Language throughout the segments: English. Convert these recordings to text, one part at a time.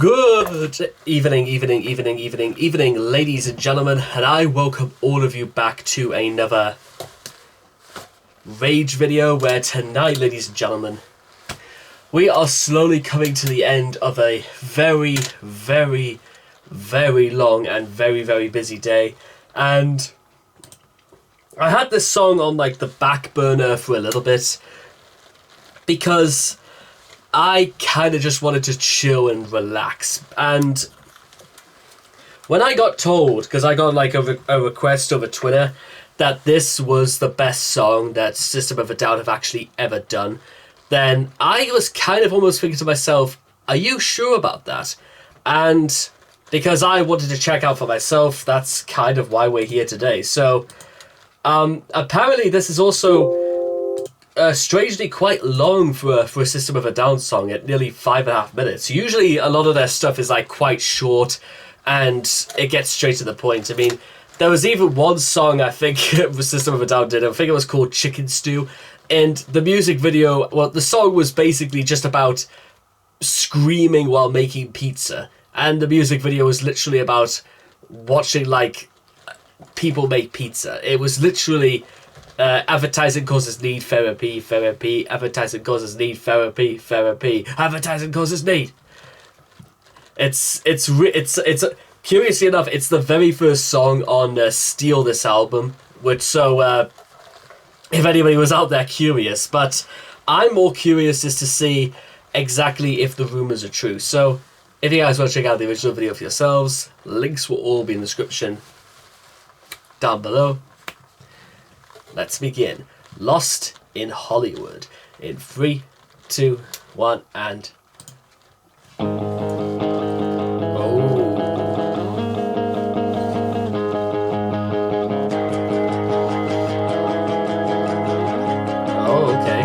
Good evening, ladies and gentlemen, and I welcome all of you back to another Rage video, where tonight, ladies and gentlemen, we are slowly coming to the end of a very long and very busy day, and I had this song on like the back burner for a little bit because I kind of just wanted to chill and relax. And when I got told, because I got like a request over Twitter, that this was the best song that System of a Down have actually ever done, then I was kind of almost thinking to myself, are you sure about that? And because I wanted to check out for myself, that's kind of why we're here today. So apparently this is also strangely quite long for a System of a Down song at nearly 5.5 minutes. Usually a lot of their stuff is like quite short and it gets straight to the point. I mean, there was even one song I think System of a Down did, I think it was called Chicken Stew, and the music video, well, the song was basically just about screaming while making pizza, and the music video was literally about watching like people make pizza. It was literally advertising causes need therapy, advertising causes need therapy, advertising causes need. It's curiously enough, it's the very first song on Steal This album, which, so if anybody was out there curious, but I'm more curious as to see exactly if the rumors are true. So if you guys want to check out the original video for yourselves, links will all be in the description down below. Let's begin. Lost in Hollywood. In 3, 2, 1, and... Oh, okay.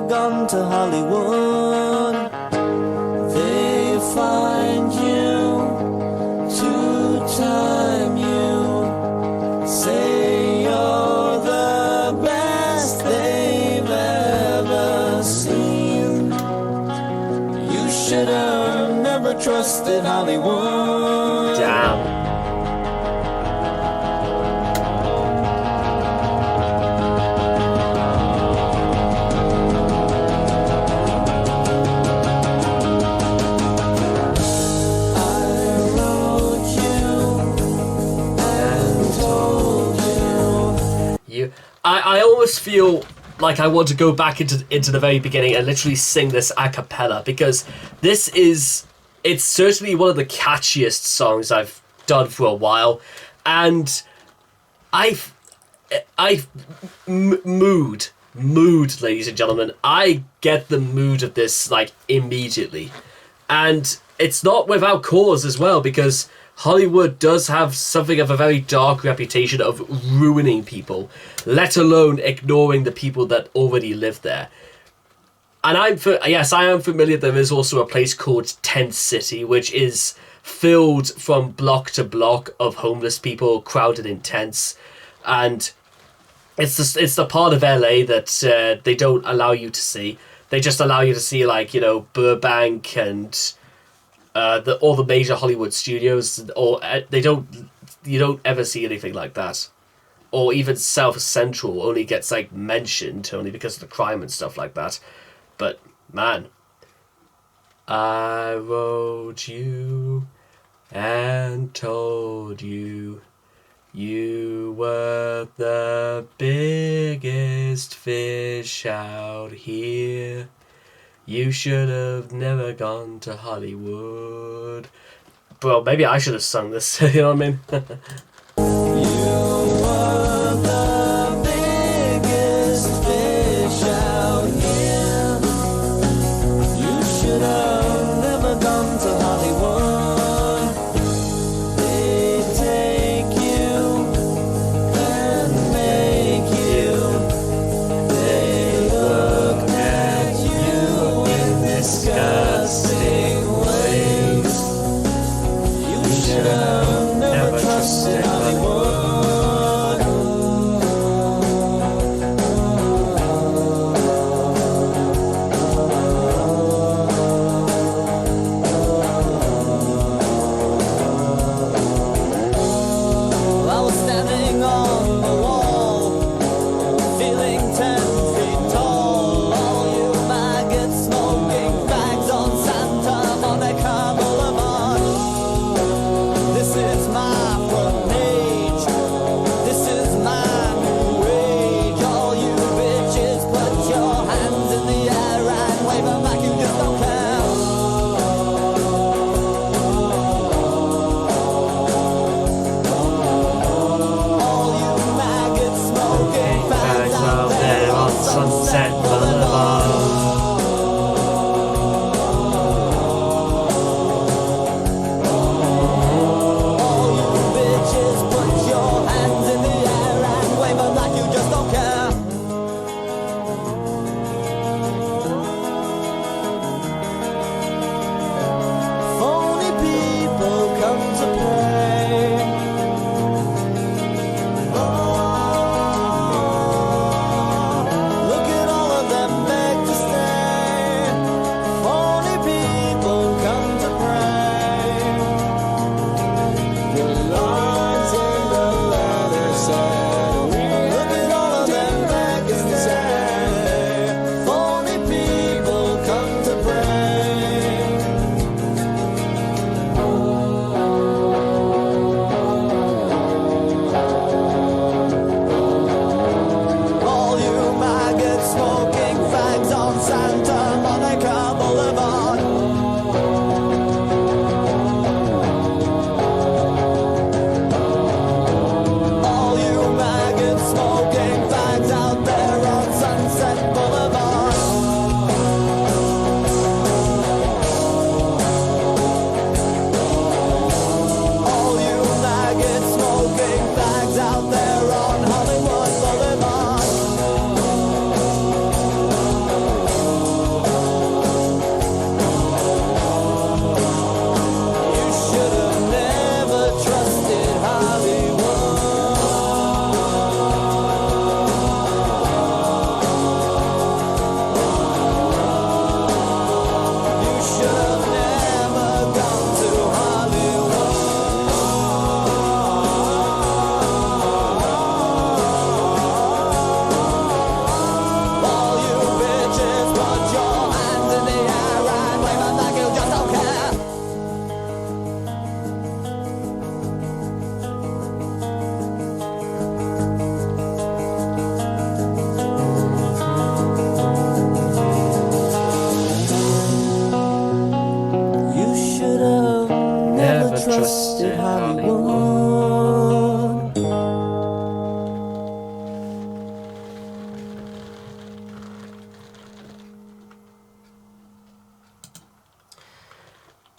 Gone to Hollywood. They find you to time you, say you're the best they've ever seen. You should have never trusted Hollywood. Damn. I almost feel like I want to go back into the very beginning and literally sing this a cappella, because it's certainly one of the catchiest songs I've done for a while, and mood, ladies and gentlemen, I get the mood of this like immediately, and it's not without cause as well, because Hollywood does have something of a very dark reputation of ruining people, let alone ignoring the people that already live there. And I am familiar there is also a place called Tent City, which is filled from block to block of homeless people crowded in tents. And it's the part of LA that they don't allow you to see. They just allow you to see, like, you know, Burbank and all the major Hollywood studios, or you don't ever see anything like that. Or even South Central only gets like mentioned only because of the crime and stuff like that. But man, I wrote you and told you you were the biggest fish out here. You should have never gone to Hollywood. Well, maybe I should have sung this, you know what I mean? You were the biggest fish out here. You should have never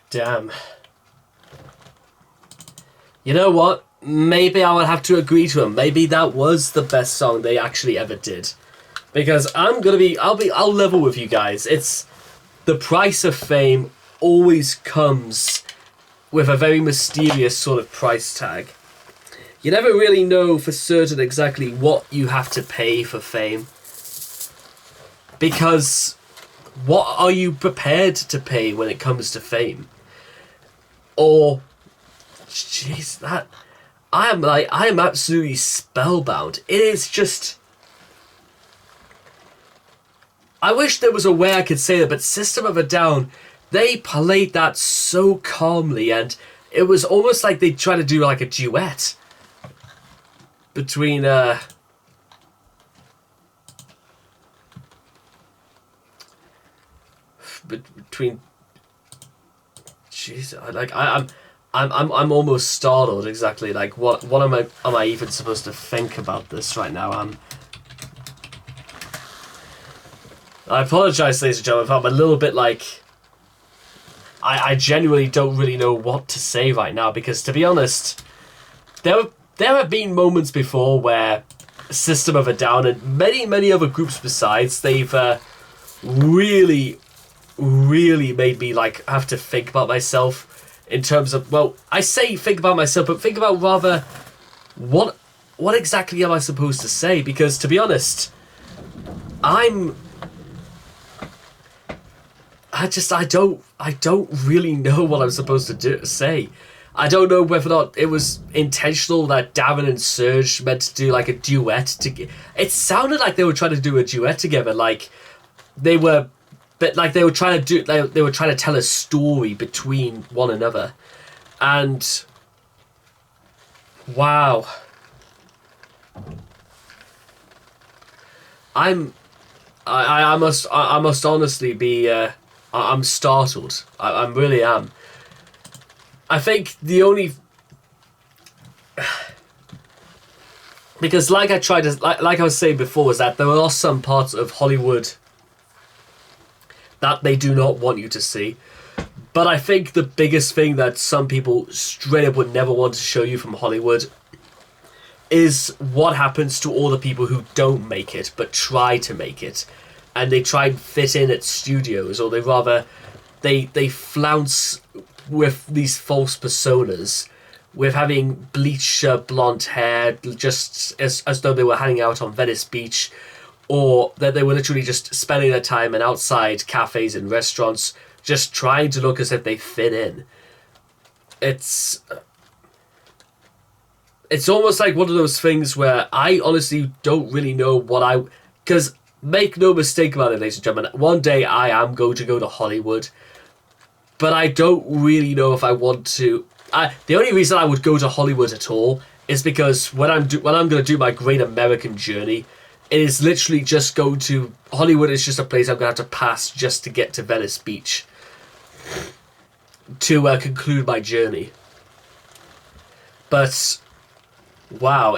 Damn. You know what? Maybe I would have to agree to him. Maybe that was the best song they actually ever did. Because I'll level with you guys. It's the price of fame always comes with a very mysterious sort of price tag. You never really know for certain exactly what you have to pay for fame. Because what are you prepared to pay when it comes to fame? Or, jeez, I am absolutely spellbound. It is just, I wish there was a way I could say that, but System of a Down, they played that so calmly, and it was almost like they tried to do like a duet between jeez, I'm almost startled. Exactly, like what am I even supposed to think about this right now? I apologize, ladies and gentlemen, if I'm a little bit like, I genuinely don't really know what to say right now, because to be honest, there have been moments before where System of a Down and many other groups besides, they've really made me like have to think about myself in terms of, well, I say think about myself, but think about rather what exactly am I supposed to say? Because to be honest, I don't really know what I'm supposed to say. I don't know whether or not it was intentional that Darren and Serge meant to do like a duet. It sounded like they were trying to do a duet together, like they were, but like they were trying to do. They were trying to tell a story between one another, and wow, I must honestly be. I'm startled. I really am. I think the only, because like I was saying before, is that there are some parts of Hollywood that they do not want you to see. But I think the biggest thing that some people straight up would never want to show you from Hollywood is what happens to all the people who don't make it but try to make it, and they try and fit in at studios, or they flounce with these false personas, with having bleach blonde hair, just as though they were hanging out on Venice Beach, or that they were literally just spending their time in outside cafes and restaurants, just trying to look as if they fit in. It's almost like one of those things where I honestly don't really know because make no mistake about it, ladies and gentlemen, one day I am going to go to Hollywood, but I don't really know if I want to. The only reason I would go to Hollywood at all is because when I'm going to do my Great American Journey, it is literally just going to Hollywood. Is just a place I'm going to have to pass just to get to Venice Beach to conclude my journey. But wow,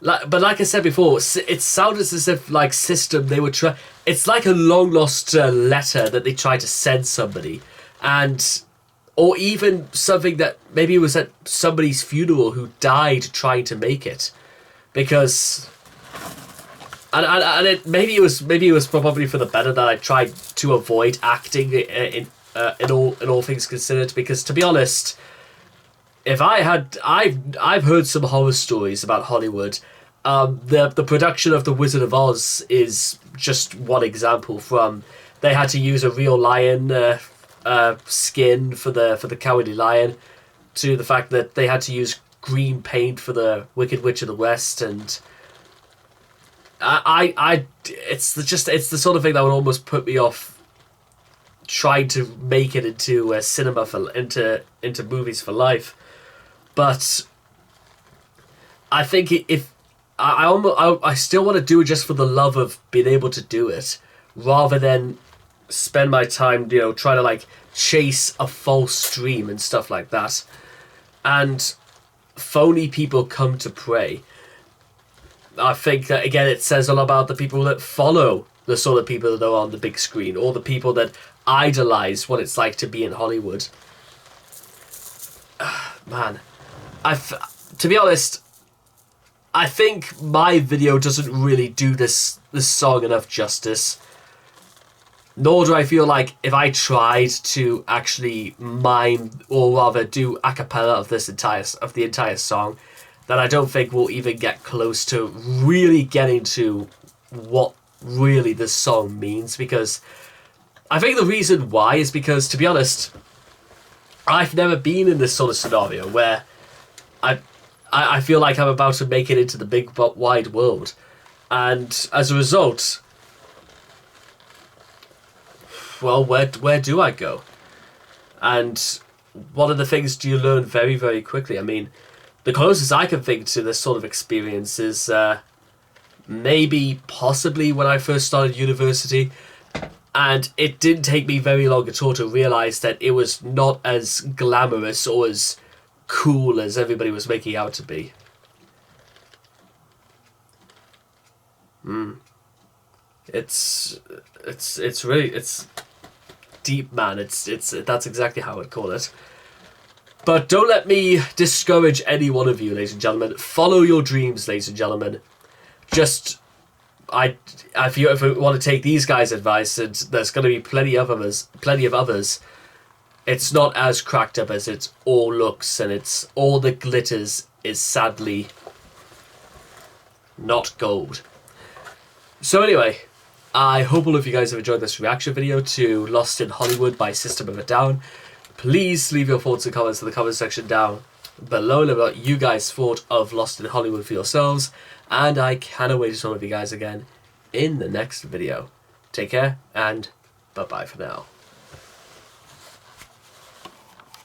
but like I said before, it sounded as if like System, they were it's like a long lost letter that they tried to send somebody, or even something that maybe it was at somebody's funeral who died trying to make it, because maybe it was probably for the better that I tried to avoid acting in all things considered, because to be honest, I've heard some horror stories about Hollywood. The production of The Wizard of Oz is just one example. From they had to use a real lion skin for the Cowardly Lion, to the fact that they had to use green paint for the Wicked Witch of the West, and it's the sort of thing that would almost put me off trying to make it into cinema into movies for life. But I think if I still want to do it just for the love of being able to do it, rather than spend my time, trying to like chase a false dream and stuff like that. And phony people come to prey. I think that again it says a lot about the people that follow the sort of people that are on the big screen, or the people that idolize what it's like to be in Hollywood. man, to be honest, I think my video doesn't really do this song enough justice. Nor do I feel like if I tried to actually mime, or rather do a cappella of the entire song, that I don't think we'll even get close to really getting to what really this song means. Because I think the reason why is because, to be honest, I've never been in this sort of scenario where I feel like I'm about to make it into the big wide world, and as a result, well, where do I go? And one of the things do you learn very, very quickly? I mean, the closest I can think to this sort of experience is maybe, possibly when I first started university, and it didn't take me very long at all to realise that it was not as glamorous or as cool as everybody was making out to be. It's really deep, man. That's exactly how I'd call it. But don't let me discourage any one of you, ladies and gentlemen. Follow your dreams, ladies and gentlemen. Just, if you want to take these guys' advice, and there's going to be plenty of others. It's not as cracked up as it all looks, and it's all that glitters is sadly not gold. So anyway, I hope all of you guys have enjoyed this reaction video to Lost in Hollywood by System of a Down. Please leave your thoughts and comments in the comment section down below about what you guys thought of Lost in Hollywood for yourselves, and I cannot wait to talk with you guys again in the next video. Take care, and bye-bye for now.